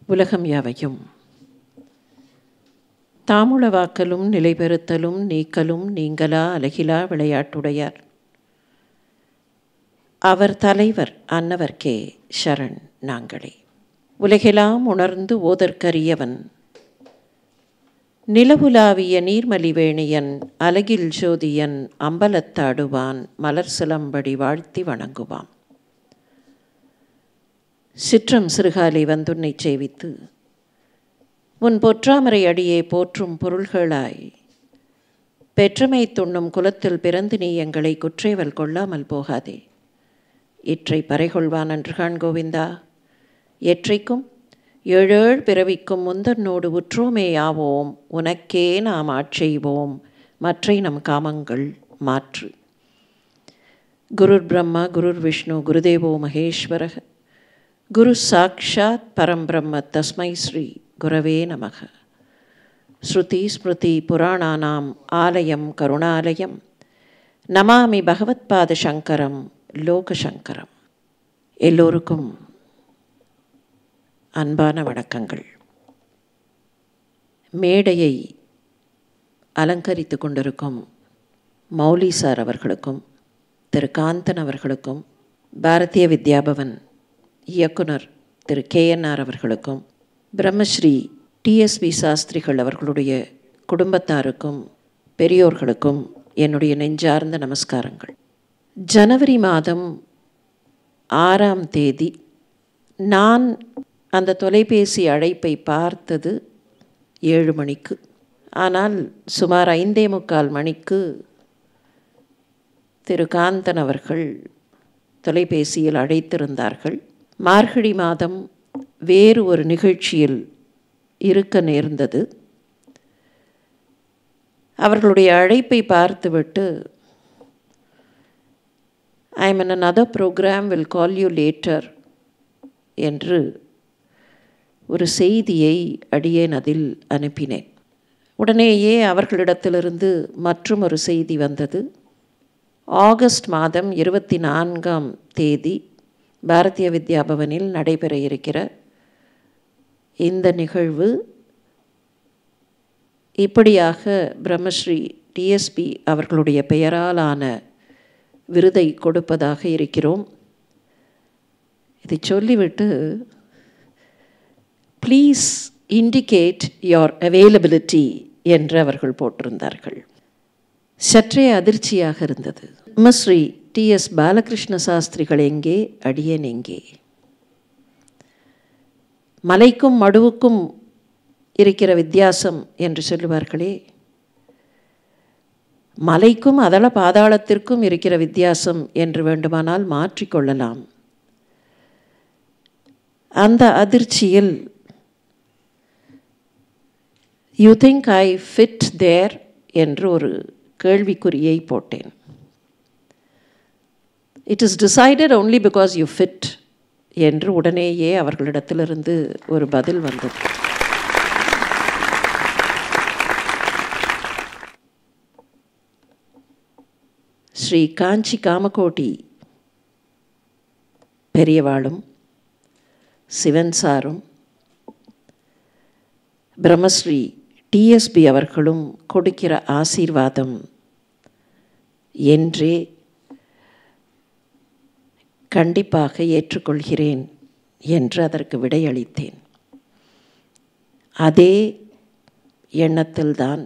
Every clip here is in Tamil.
உலகம் யாவையும் தாமுளவாக்கலும் நிலைபெறுத்தலும் நீக்கலும் நீங்களா அலகிலா விளையாட்டுடையார். அவர் தலைவர் அன்னவர்க்கே சரண் நாங்களே. உலகெல்லாம் உணர்ந்து ஓதற்கரியவன் நிலவுலாவிய நீர்மலிவேணியன் அலகில் ஜோதியன் அம்பலத்தாடுவான் மலர் சிலம்படி வாழ்த்தி வணங்குவான். சிற்றம் சிறுகாலை வந்துன்னை சேவித்து உன் பொற்றாமரை அடியே போற்றும் பொருள்களாய் பெற்றமை துண்ணும் குலத்தில் பிறந்து நீ எங்களை குற்றேவல் கொள்ளாமல் போகாதே. இற்றை பறைகொள்வான் அன்று காண் கோவிந்தா. எற்றைக்கும் ஏழேழ் பிறவிக்கும் முந்தன்னோடு உற்றோமே ஆவோம். உனக்கே நாம் ஆட்செய்வோம் மற்றை நம் காமங்கள் மாற்று. குருர் பிரம்மா குருர் விஷ்ணு குருதேவோ மகேஸ்வரக குரு சாக்ஷாத் பரம்பிரம்ம தஸ்மை ஸ்ரீ குரவே நமக. ஸ்ருதி ஸ்மிருதி புராணானாம் ஆலயம் கருணாலயம் நமாமி பகவத்பாத சங்கரம் லோகசங்கரம். எல்லோருக்கும் அன்பான வணக்கங்கள். மேடையை அலங்கரித்து கொண்டிருக்கும் மௌலி சார் அவர்களுக்கும் திரு காந்தன் அவர்களுக்கும் பாரதிய வித்யாபவன் இயக்குனர் திரு KNR அவர்களுக்கும் பிரம்மஸ்ரீ TSB சாஸ்திரிகள் அவர்களுடைய குடும்பத்தாருக்கும் பெரியோர்களுக்கும் என்னுடைய நெஞ்சார்ந்த நமஸ்காரங்கள். ஜனவரி மாதம் 6ஆம் தேதி நான் அந்த தொலைபேசி அழைப்பை பார்த்தது 7 மணிக்கு. ஆனால் சுமார் 5:45 மணிக்கு திரு காந்தன் அவர்கள் தொலைபேசியில் அழைத்திருந்தார்கள். மார்கழி மாதம் வேறு ஒரு நிகழ்ச்சியில் இருக்க நேர்ந்தது. அவர்களுடைய அழைப்பை பார்த்துவிட்டு I am in another program, will call you later என்று ஒரு செய்தியை அடியேன் அதில் அனுப்பினேன். உடனேயே அவர்களிடத்திலிருந்து மற்றும் ஒரு செய்தி வந்தது. ஆகஸ்ட் மாதம் 24ஆம் தேதி பாரதிய வித்யாபவனில் நடைபெற இருக்கிற இந்த நிகழ்வு இப்படியாக பிரம்மஸ்ரீ TSB அவர்களுடைய பெயராலான விருதை கொடுப்பதாக இருக்கிறோம். இதை சொல்லிவிட்டு ப்ளீஸ் இண்டிகேட் யோர் அவைலபிலிட்டி என்று அவர்கள் போட்டிருந்தார்கள். சற்றே அதிர்ச்சியாக இருந்தது. பிரம்மஸ்ரீ TS பாலகிருஷ்ண சாஸ்திரிகள் எங்கே, அடியேன் எங்கே? மலைக்கும் மடுவுக்கும் இருக்கிற வித்தியாசம் என்று சொல்லுவார்களே, மலைக்கும் அதள பாதாளத்திற்கும் இருக்கிற வித்தியாசம் என்று வேண்டுமானால் மாற்றிக்கொள்ளலாம். அந்த அதிர்ச்சியில் யூ திங்க் ஐ ஃபிட் தேர் என்று ஒரு கேள்விக்குறியை போட்டேன். It is decided only because you fit என்று உடனேயே அவர்களிடத்திலிருந்து ஒரு பதில் வந்தது. ஸ்ரீ காஞ்சி காமகோட்டி பெரியவாளும் சிவன் சாரும் பிரம்மஸ்ரீ TSB அவர்களும் கொடுக்கிற ஆசீர்வாதம் என்றே கண்டிப்பாக ஏற்றுக்கொள்கிறேன் என்று அதற்கு விடையளித்தேன். அதே எண்ணத்தில்தான்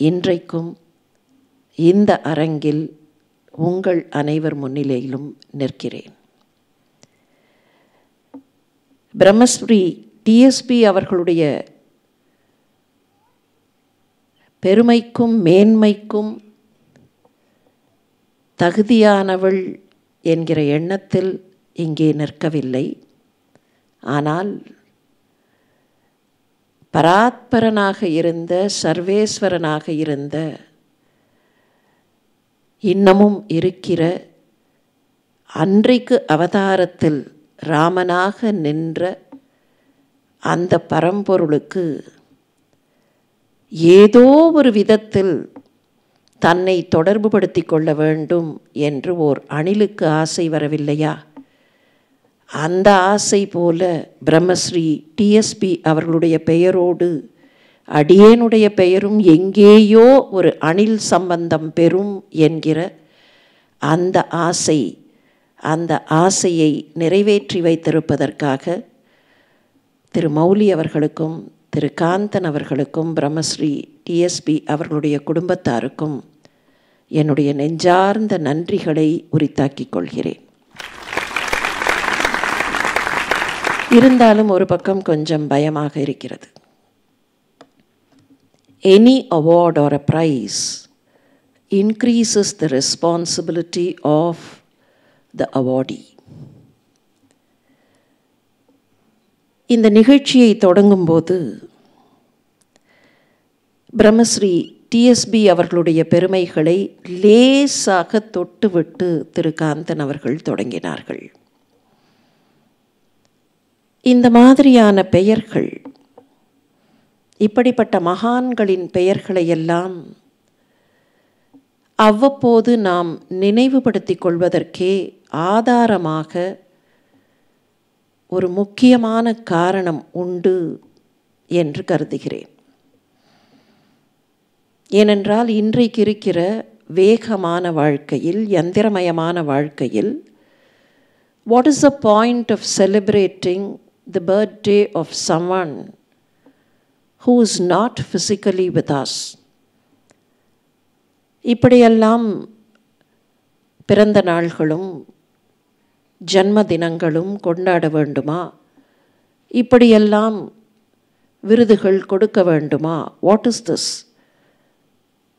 இன்றைக்கும் இந்த அரங்கில் உங்கள் அனைவர் முன்னிலையிலும் நிற்கிறேன். பிரம்மஸ்ரீ TSB அவர்களுடைய பெருமைக்கும் மேன்மைக்கும் தகுதியானவள் என்கிற எண்ணத்தில் இங்கே நிற்கவில்லை. ஆனால் பராத்பரனாக இருந்த சர்வேஸ்வரனாக இருந்த இன்னமும் இருக்கிற அன்றைக்கு அவதாரத்தில் ராமனாக நின்ற அந்த பரம்பொருளுக்கு ஏதோ ஒரு விதத்தில் தன்னை தொடர்புபடுத்தி கொள்ள வேண்டும் என்று ஓர் அணிலுக்கு ஆசை வரவில்லையா? அந்த ஆசை போல பிரம்மஸ்ரீ டிஎஸ்பி அவர்களுடைய பெயரோடு அடியேனுடைய பெயரும் எங்கேயோ ஒரு அணில் சம்பந்தம் பெறும் என்கிற அந்த ஆசையை நிறைவேற்றி வைத்திருப்பதற்காக திரு மௌலி அவர்களுக்கும் திரு காந்தன் அவர்களுக்கும் பிரம்மஸ்ரீ டிஎஸ்பி அவர்களுடைய குடும்பத்தாருக்கும் என்னுடைய நெஞ்சார்ந்த நன்றிகளை உரித்தாக்கிக் கொள்கிறேன். இருந்தாலும் ஒரு பக்கம் கொஞ்சம் பயமாக இருக்கிறது. Any award or a prize increases the responsibility of the awardee. இந்த நிகழ்ச்சியை தொடங்கும்போது பிரம்மஸ்ரீ டிஎஸ்பி அவர்களுடைய பெருமைகளை லேசாக தொட்டுவிட்டு திரு காந்தன் அவர்கள் தொடங்கினார்கள். இந்த மாதிரியான பெயர்கள், இப்படிப்பட்ட மகான்களின் பெயர்களையெல்லாம் அவ்வப்போது நாம் நினைவுபடுத்திக் கொள்வதற்கே ஆதாரமாக ஒரு முக்கியமான காரணம் உண்டு என்று கருதுகிறேன். ஏனென்றால் இன்றைக்கு இருக்கிற வேகமான வாழ்க்கையில், யந்திரமயமான வாழ்க்கையில், what is the point of celebrating the birthday of someone who is not physically with us? இப்படியெல்லாம் பிறந்த நாள்களும் ஜன்ம தினங்களும் கொண்டாட வேண்டுமா? இப்படியெல்லாம் விருதுகள் கொடுக்க வேண்டுமா? What is this?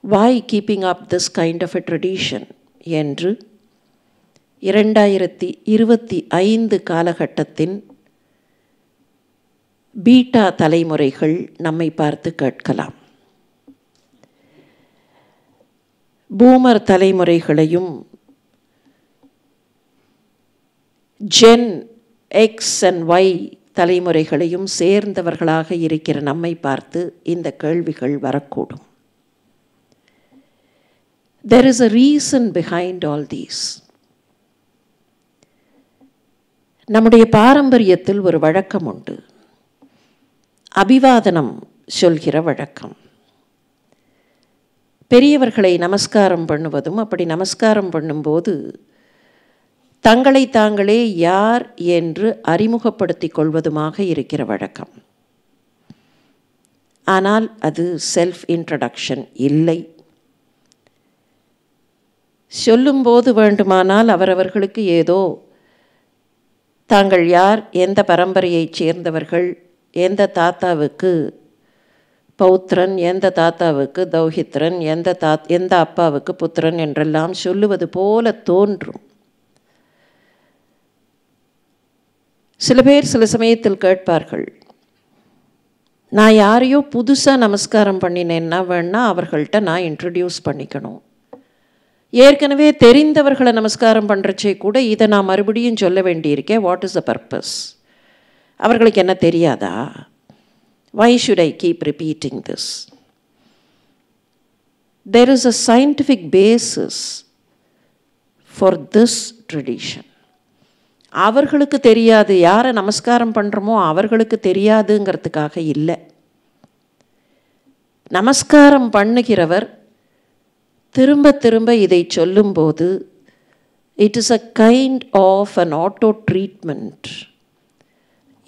Why keeping up this kind of a tradition? என்று 2025 காலகட்டத்தின் பீட்டா தலைமுறைகள் நம்மை பார்த்து கேட்கலாம். பூமர் தலைமுறைகளையும் ஜென் எக்ஸ் அண்ட் ஒய் தலைமுறைகளையும் சேர்ந்தவர்களாக இருக்கிற நம்மை பார்த்து இந்த கேள்விகள் வரக்கூடும். There is a reason behind all these. நம்முடைய பாரம்பரியத்தில் ஒரு வழக்கம் உண்டு, அபிவாதனம் சொல்கிற வழக்கம். பெரியவர்களை நமஸ்காரம் பண்ணுவதும், அப்படி நமஸ்காரம் பண்ணும்போது தங்களை தாங்களே யார் என்று அறிமுகப்படுத்திக் கொள்வதுமாக இருக்கிற வழக்கம். ஆனால் அது செல்ஃப் இன்ட்ரடக்ஷன் இல்லை. சொல்லும்போது வேண்டுமானால் அவரவர்களுக்கு ஏதோ தாங்கள் யார், எந்த பரம்பரையைச் சேர்ந்தவர்கள், எந்த தாத்தாவுக்கு பௌத்திரன், எந்த தாத்தாவுக்கு தௌஹித்ரன், எந்த அப்பாவுக்கு புத்திரன் என்றெல்லாம் சொல்லுவது போல தோன்றும். சில பேர் சில சமயத்தில் கேட்பார்கள், நான் யாரையோ புதுசாக நமஸ்காரம் பண்ணினேன்னா வேணா அவர்கள்ட்ட நான் இன்ட்ரடியூஸ் பண்ணிக்கணும். ஏற்கனவே தெரிந்தவர்களை நமஸ்காரம் பண்ணுறச்சே கூட இதை நான் மறுபடியும் சொல்ல வேண்டியிருக்கேன். What is the purpose? அவர்களுக்கு என்ன தெரியாதா? Why should I keep repeating this? There is a scientific basis for this tradition. அவர்களுக்கு தெரியாது, யாரை நமஸ்காரம் பண்ணுறோமோ அவர்களுக்கு தெரியாதுங்கிறதுக்காக இல்லை. நமஸ்காரம் பண்ணுகிறவர் திரும்ப திரும்ப இதை சொல்லும்போது it is a kind of an auto treatment.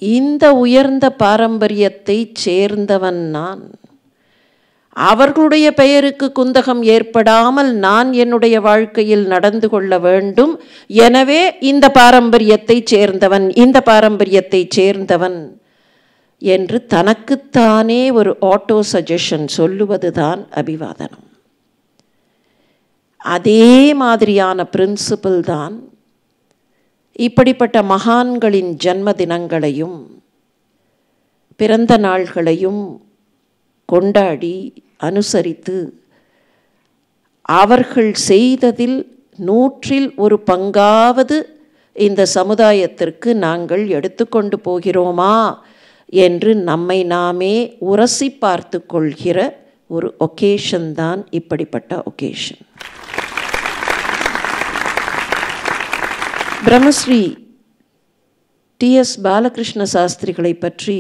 இந்த உயர்ந்த பாரம்பரியத்தை சேர்ந்தவன் நான், அவர்களுடைய பெயருக்கு குந்தகம் ஏற்படாமல் நான் என்னுடைய வாழ்க்கையில் நடந்து கொள்ள வேண்டும். எனவே இந்த பாரம்பரியத்தை சேர்ந்தவன், இந்த பாரம்பரியத்தை சேர்ந்தவன் என்று தனக்குத்தானே ஒரு ஆட்டோ சஜஷன் சொல்லுவதுதான் அபிவாதனம். அதே மாதிரியான பிரின்சிபிள் தான் இப்படிப்பட்ட மகான்களின் ஜன்ம தினங்களையும் பிறந்த நாள்களையும் கொண்டாடி அனுசரித்து அவர்கள் செய்ததில் 100 பங்காவது இந்த சமுதாயத்திற்கு நாங்கள் எடுத்துக்கொண்டு போகிறோமா என்று நம்மை நாமே உரசி பார்த்து கொள்கிற ஒரு ஒகேஷன் தான் இப்படிப்பட்ட ஒகேஷன். பிரம்மஸ்ரீ டி.எஸ். பாலகிருஷ்ண சாஸ்திரிகளை பற்றி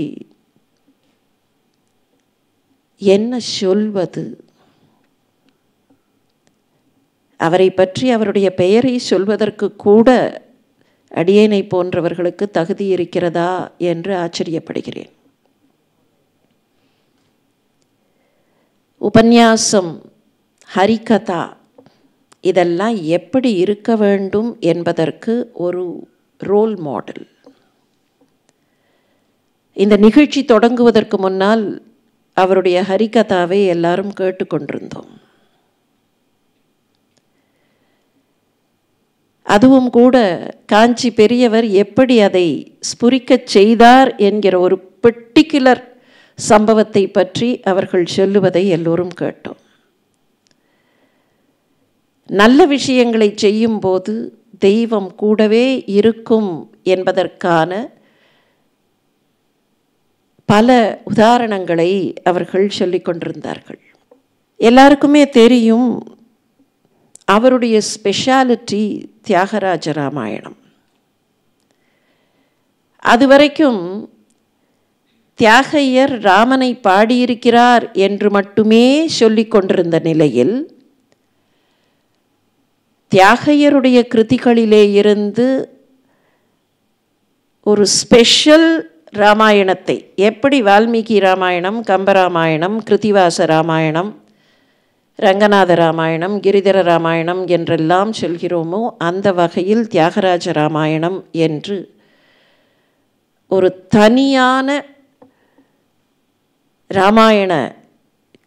என்ன சொல்வது? அவரை பற்றி அவருடைய பெயரை சொல்வதற்கு கூட அடியேனை போன்றவர்களுக்கு தகுதி இருக்கிறதா என்று ஆச்சரியப்படுகிறேன். உபன்யாசம், ஹரிகதா இதெல்லாம் எப்படி இருக்க வேண்டும் என்பதற்கு ஒரு ரோல் மாடல். இந்த நிகழ்ச்சி தொடங்குவதற்கு முன்னால் அவருடைய ஹரிகதாவை எல்லாரும் கேட்டுக்கொண்டிருந்தோம். அதுவும் கூட காஞ்சி பெரியவர் எப்படி அதை ஸ்புரிக்கச் செய்தார் என்கிற ஒரு பர்டிகுலர் சம்பவத்தை பற்றி அவர்கள் சொல்லுவதை எல்லோரும் கேட்டோம். நல்ல விஷயங்களை செய்யும்போது தெய்வம் கூடவே இருக்கும் என்பதற்கான பல உதாரணங்களை அவர்கள் சொல்லிக் கொண்டிருந்தார்கள். எல்லாருக்குமே தெரியும் அவருடைய ஸ்பெஷாலிட்டி தியாகராஜ ராமாயணம். அதுவரைக்கும் தியாகையர் ராமனை பாடியிருக்கிறார் என்று மட்டுமே சொல்லிக் கொண்டிருந்த நிலையில் தியாகையருடைய கிருதிகளிலே இருந்து ஒரு ஸ்பெஷல் ராமாயணத்தை, எப்படி வால்மீகி ராமாயணம், கம்பராமாயணம், கிருத்திவாச ராமாயணம், ரங்கநாத ராமாயணம், கிரிதர ராமாயணம் என்றெல்லாம் சொல்கிறோமோ அந்த வகையில் தியாகராஜ ராமாயணம் என்று ஒரு தனியான ராமாயண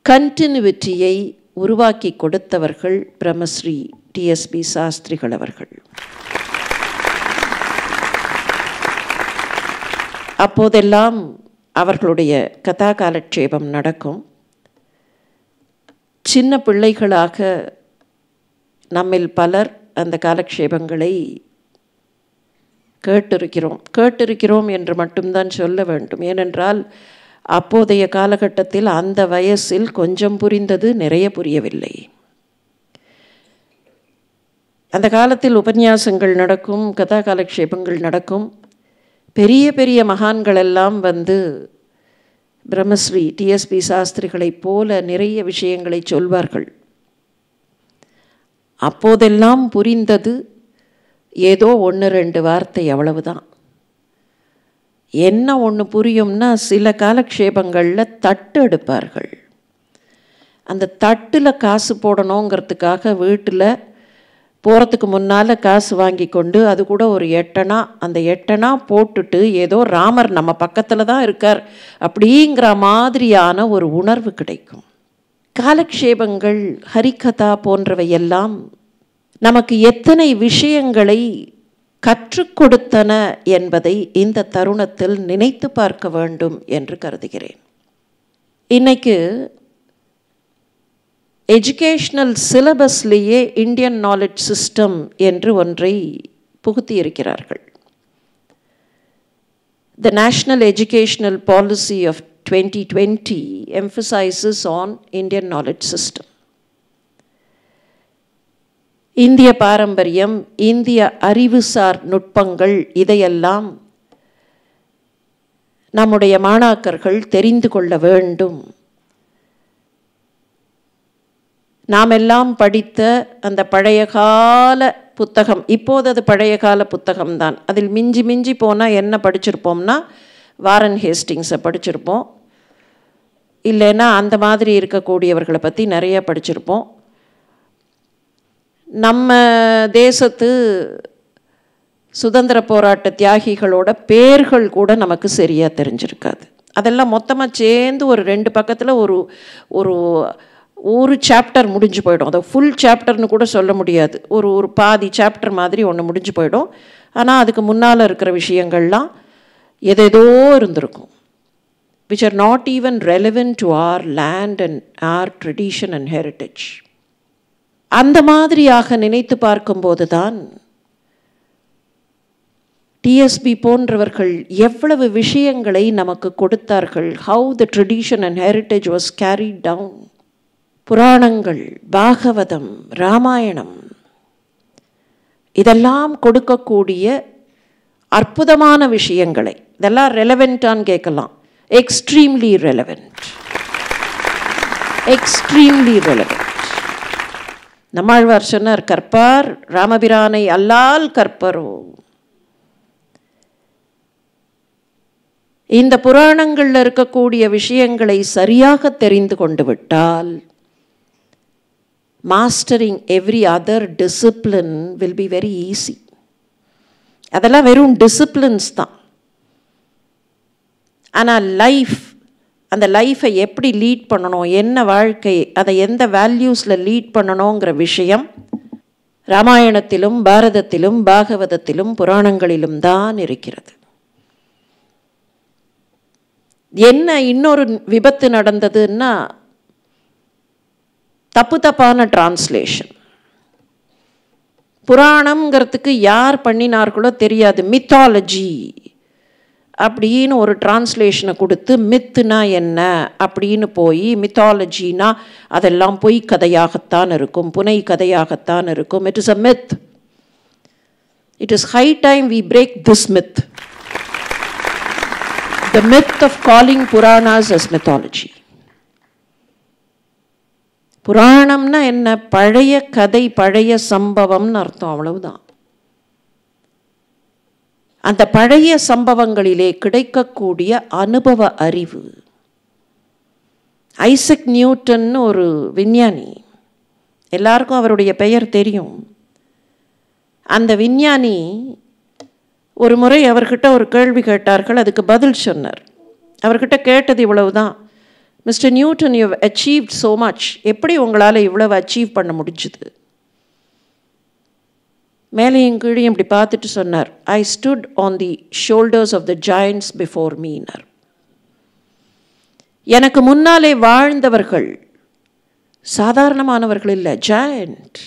கண்டினியூட்டியை உருவாக்கி கொடுத்தவர்கள் பிரம்மஸ்ரீ டி.எஸ்.பி. சாஸ்திரிகள் அவர்கள். அப்போதெல்லாம் அவர்களுடைய கதா காலட்சேபம் நடக்கும். சின்ன பிள்ளைகளாக நம்மில் பலர் அந்த காலக்ஷேபங்களை கேட்டிருக்கிறோம் என்று மட்டும்தான் சொல்ல வேண்டும். ஏனென்றால் அப்போதைய காலகட்டத்தில் அந்த வயசில் கொஞ்சம் புரிந்தது, நிறைய புரியவில்லை. அந்த காலத்தில் உபன்யாசங்கள் நடக்கும், கதா காலக்ஷேபங்கள் நடக்கும். பெரிய பெரிய மகான்கள் எல்லாம் வந்து பிரம்மஸ்ரீ டி.எஸ்.பி. சாஸ்திரிகளைப் போல நிறைய விஷயங்களை சொல்வார்கள். அப்போதெல்லாம் புரிந்தது ஏதோ 1-2 வார்த்தை, அவ்வளவுதான். என்ன ஒன்று புரியும்னா, சில காலக்ஷேபங்களில் தட்டு எடுப்பார்கள். அந்த தட்டில் காசு போடணுங்கிறதுக்காக வீட்டில் போகிறதுக்கு முன்னால் காசு வாங்கி கொண்டு அது கூட ஒரு 8 அணா, அந்த 8 அணா போட்டுட்டு ஏதோ ராமர் நம்ம பக்கத்தில் தான் இருக்கார் அப்படிங்கிற மாதிரியான ஒரு உணர்வு கிடைக்கும். காலக்ஷேபங்கள், ஹரிகதா போன்றவையெல்லாம் நமக்கு எத்தனை விஷயங்களை கற்றுக் கொடுத்தன என்பதை இந்த தருணத்தில் நினைத்து பார்க்க வேண்டும் என்று கருதுகிறேன். இன்னைக்கு எஜுகேஷ்னல் சிலபஸ்லேயே இந்தியன் நாலேஜ் சிஸ்டம் என்று ஒன்றை புகுத்தி இருக்கிறார்கள். The National Educational Policy of 2020 emphasizes on Indian knowledge system. இந்திய பாரம்பரியம், இந்திய அறிவுசார் நுட்பங்கள் இதையெல்லாம் நம்முடைய மாணாக்கர்கள் தெரிந்து கொள்ள வேண்டும். நாம் எல்லாம் படித்த அந்த பழைய கால புத்தகம், இப்போது அது பழைய கால புத்தகம்தான். அதில் மிஞ்சி மிஞ்சி போனால் என்ன படிச்சிருப்போம்னா, வாரன் ஹேஸ்டிங்ஸை படிச்சிருப்போம், இல்லைன்னா அந்த மாதிரி இருக்கக்கூடியவர்களை பற்றி நிறைய படிச்சிருப்போம். நம்ம தேசத்து சுதந்திர போராட்ட தியாகிகளோட பேர்கள் கூட நமக்கு சரியாக தெரிஞ்சிருக்காது. அதெல்லாம் மொத்தமாக சேர்ந்து ஒரு 2 பக்கத்தில் ஒரு சாப்டர் முடிஞ்சு போயிடும். அதை ஃபுல் சாப்டர்னு கூட சொல்ல முடியாது, ஒரு பாதி சாப்டர் மாதிரி ஒன்று முடிஞ்சு போயிடும். ஆனால் அதுக்கு முன்னால் இருக்கிற விஷயங்கள்லாம் எதேதோ இருந்திருக்கும், which are not even relevant to our land and our tradition and heritage. அந்த மாதிரியாக நினைத்து பார்க்கும்போது தான் டிஎஸ்பி போன்றவர்கள் எவ்வளவு விஷயங்களை நமக்கு கொடுத்தார்கள். How the tradition and heritage was carried down. புராணங்கள், பாகவதம், ராமாயணம் இதெல்லாம் கொடுக்கக்கூடிய அற்புதமான விஷயங்களை. இதெல்லாம் ரெலவெண்ட்டான்னு கேட்கலாம். Extremely relevant, extremely relevant. Nammalvar சொன்னார், கற்பார் ராமபிரானை அல்லால் கற்பரோ. இந்த புராணங்களில் இருக்கக்கூடிய விஷயங்களை சரியாக தெரிந்து கொண்டு விட்டால் mastering every other discipline will be very easy. அதெல்லாம் வெறும் டிசிப்ளின்ஸ் தான். ஆனால் லைஃப், அந்த லைஃப்பை எப்படி லீட் பண்ணணும், என்ன வாழ்க்கை, அதை எந்த வேல்யூஸில் லீட் பண்ணணுங்கிற விஷயம் ராமாயணத்திலும் பாரதத்திலும் பாகவதத்திலும் புராணங்களிலும் தான் இருக்கிறது. என்ன இன்னொரு விபத்து நடந்ததுன்னா, தப்பான டிரான்ஸ்லேஷன். புராணம்ங்கிறதுக்கு யார் பண்ணினார்களோ தெரியாது. மித்தாலஜி அப்படின்னு ஒரு டிரான்ஸ்லேஷனை கொடுத்து, மித்துனா என்ன அப்படின்னு போய், மித்தாலஜினா அதெல்லாம் பொய் கதையாகத்தான் இருக்கும், புனை கதையாகத்தான் இருக்கும். It is a myth. It is high time we break this myth. The myth of calling Puranas as mythology. புராணம்னா என்ன? பழைய கதை, பழைய சம்பவம்னு அர்த்தம், அவ்வளவுதான். அந்த பழைய சம்பவங்களிலே கிடைக்கக்கூடிய அனுபவ அறிவு. ஐசக் நியூட்டன் ஒரு விஞ்ஞானி, எல்லாருக்கும் அவருடைய பெயர் தெரியும். அந்த விஞ்ஞானி ஒரு முறை அவர்கிட்ட ஒரு கேள்வி கேட்டார்கள், அதுக்கு பதில் சொன்னார். அவர்கிட்ட கேட்டது இவ்வளவுதான், mister Newton, you have achieved so much, எப்படி உங்களால் இவ்வளவு அச்சீவ் பண்ண முடிஞ்சுது? மேலேயும் கீழையும் இப்படி பார்த்துட்டு சொன்னார், I stood on the shoulders of the giants before meaner. எனக்கு முன்னாலே வாழ்ந்தவர்கள் சாதாரணமானவர்கள் இல்லை, ஜாயண்ட்.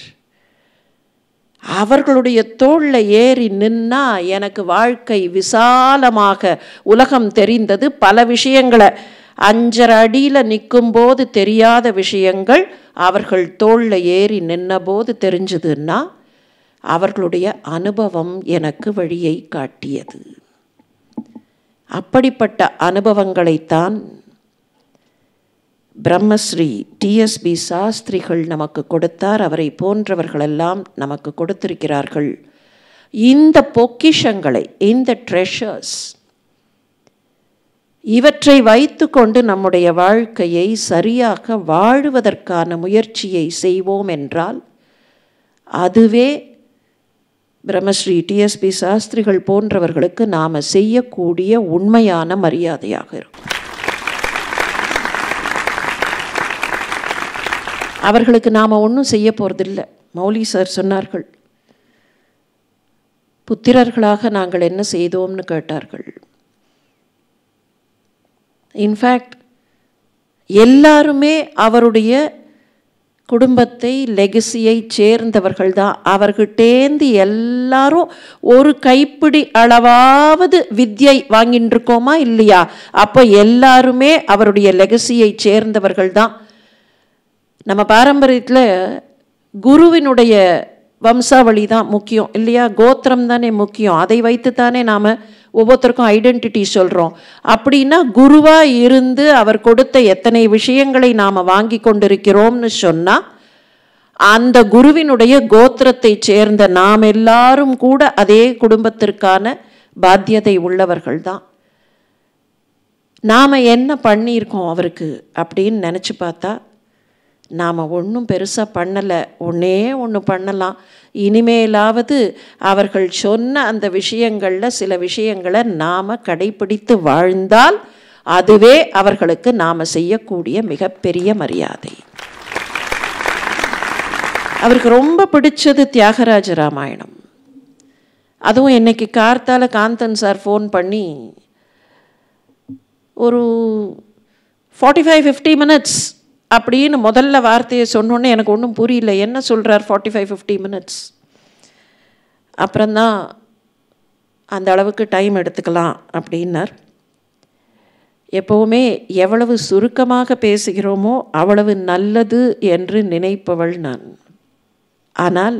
அவர்களுடைய தோளில் ஏறி நின்னா எனக்கு வாழ்க்கை விசாலமாக உலகம் தெரிந்தது. பல விஷயங்களை 5.5 அடியில் நிற்கும்போது தெரியாத விஷயங்கள் அவர்கள் தோளில் ஏறி நின்னபோது தெரிஞ்சதுன்னா அவர்களுடைய அனுபவம் எனக்கு வழியை காட்டியது. அப்படிப்பட்ட அனுபவங்களைத்தான் பிரம்மஸ்ரீ டிஎஸ்பி சாஸ்திரிகள் நமக்கு கொடுத்தார். அவரை போன்றவர்களெல்லாம் நமக்கு கொடுத்திருக்கிறார்கள். இந்த பொக்கிஷங்களை, இந்த ட்ரெஷர்ஸ், இவற்றை வைத்து கொண்டு நம்முடைய வாழ்க்கையை சரியாக வாழுவதற்கான முயற்சியை செய்வோம் என்றால் அதுவே பிரம்மஸ்ரீ டிஎஸ்பி சாஸ்திரிகள் போன்றவர்களுக்கு நாம் செய்யக்கூடிய உண்மையான மரியாதையாக இருக்கும். அவர்களுக்கு நாம் ஒன்றும் செய்ய போகிறதில்லை. மௌலி சார் சொன்னார்கள், புத்திரர்களாக நாங்கள் என்ன செய்தோம்னு கேட்டார்கள். இன்ஃபேக்ட் எல்லாருமே அவருடைய குடும்பத்தை, லெகசியை சேர்ந்தவர்கள் தான். அவர்கிட்டேந்து எல்லாரும் ஒரு கைப்பிடி அளவாவது வித்யை வாங்கிட்டு இருக்கோமா இல்லையா? அப்போ எல்லாருமே அவருடைய லெகசியை சேர்ந்தவர்கள் தான். நம்ம பாரம்பரியத்தில் குருவினுடைய வம்சாவளி தான் முக்கியம் இல்லையா? கோத்திரம் தானே முக்கியம். அதை வைத்து தானே நாம் ஒவ்வொருத்தருக்கும் ஐடென்டிட்டி சொல்கிறோம். அப்படின்னா குருவாக இருந்து அவர் கொடுத்த எத்தனை விஷயங்களை நாம் வாங்கி கொண்டிருக்கிறோம்னு சொன்னால் அந்த குருவினுடைய கோத்திரத்தை சேர்ந்த நாம் எல்லாரும் கூட அதே குடும்பத்திற்கான பாத்தியதை உள்ளவர்கள் தான். நாம் என்ன பண்ணியிருக்கோம் அவருக்கு அப்படின்னு நினச்சி பார்த்தா நாம் ஒன்றும் பெருசாக பண்ணலை. ஒன்று பண்ணலாம். இனிமேலாவது அவர்கள் சொன்ன அந்த விஷயங்களில் சில விஷயங்களை நாம் கடைப்பிடித்து வாழ்ந்தால் அதுவே அவர்களுக்கு நாம் செய்யக்கூடிய மிகப்பெரிய மரியாதை. அவருக்கு ரொம்ப பிடிச்சது தியாகராஜ ராமாயணம். அதுவும் இன்னைக்கு கார்த்தால காந்தன் சார் ஃபோன் பண்ணி ஒரு 45-50 மினிட்ஸ் அப்படின்னு முதல்ல வார்த்தையை சொன்னோன்னே எனக்கு ஒன்றும் புரியல, என்ன சொல்கிறார் 45-50 மினிட்ஸ். அப்புறம்தான் அந்த அளவுக்கு டைம் எடுத்துக்கலாம் அப்படின்னார். எப்போவுமே எவ்வளவு சுருக்கமாக பேசுகிறோமோ அவ்வளவு நல்லது என்று நினைப்பவள் நான். ஆனால்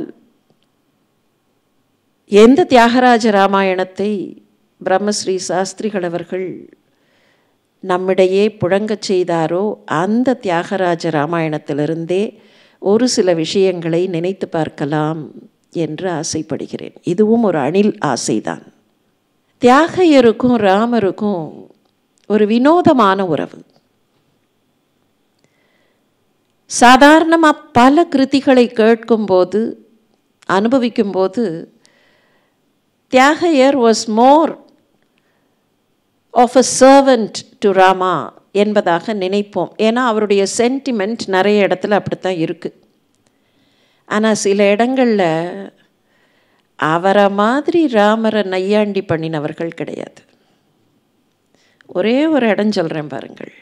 எந்த தியாகராஜ ராமாயணத்தை பிரம்மஸ்ரீ சாஸ்திரிகள் அவர்கள் நம்மிடையே புழங்கச் செய்தாரோ அந்த தியாகராஜ ராமாயணத்திலிருந்தே ஒரு சில விஷயங்களை நினைத்து பார்க்கலாம் என்று ஆசைப்படுகிறேன். இதுவும் ஒரு அணில் ஆசைதான். தியாகையருக்கும் ராமருக்கும் ஒரு வினோதமான உறவு. சாதாரணமாக பல கிருதிகளை கேட்கும்போது அனுபவிக்கும்போது Thyagaiyar was more of a servant to Rama என்பதாக நினைப்போம். ஏன்னா அவருடைய சென்டிமெண்ட் நிறைய இடத்துல அப்படித்தான் இருக்குது. ஆனால் சில இடங்களில் அவரை மாதிரி ராமரை நையாண்டி பண்ணினவர்கள் கிடையாது. ஒரே ஒரு இடம் சொல்கிறேன் பாருங்கள்.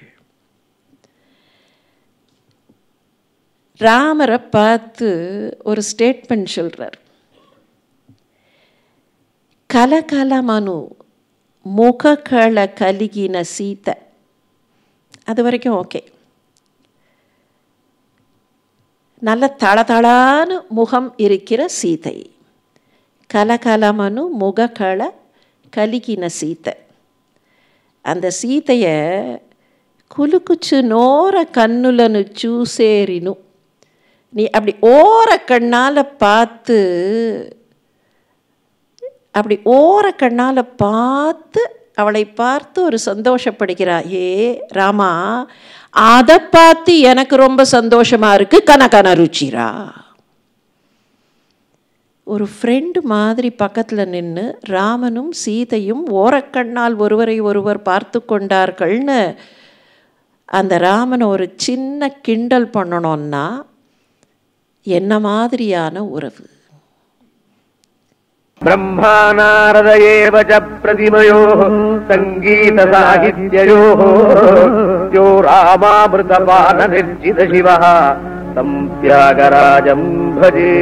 ராமரை பார்த்து ஒரு ஸ்டேட்மெண்ட் சொல்கிறார். கலகலமனு முகக்கள கலிகின சீத்தை. அது வரைக்கும் ஓகே. நல்ல தளதளான முகம் இருக்கிற சீதை. கலகலமனு முகக்கள கலிகின சீத்தை. அந்த சீதையை குலுக்குச்சு நோர கண்ணுலனு சூசேரினு. நீ அப்படி ஓர கண்ணால் பார்த்து அப்படி ஓர கண்ணால் பார்த்து அவளை பார்த்து ஒரு சந்தோஷப்படுகிறாய். ஏ ராமா, அதை பார்த்து எனக்கு ரொம்ப சந்தோஷமா இருக்கு. கனகன ருச்சிரா. ஒரு ஃப்ரெண்டு மாதிரி பக்கத்தில் நின்று ராமனும் சீதையும் ஓரக்கண்ணால் ஒருவரை ஒருவர் பார்த்து கொண்டார்கள்னு அந்த ராமனை ஒரு சின்ன கிண்டல் பண்ணணும்னா என்ன மாதிரியான உறவு? ब्रह्मानारदयेव च प्रतिमयोः सङ्गीतसाहित्ययोः यो रामामृतपाननिर्जितशिवः तं त्यागराजं भजे.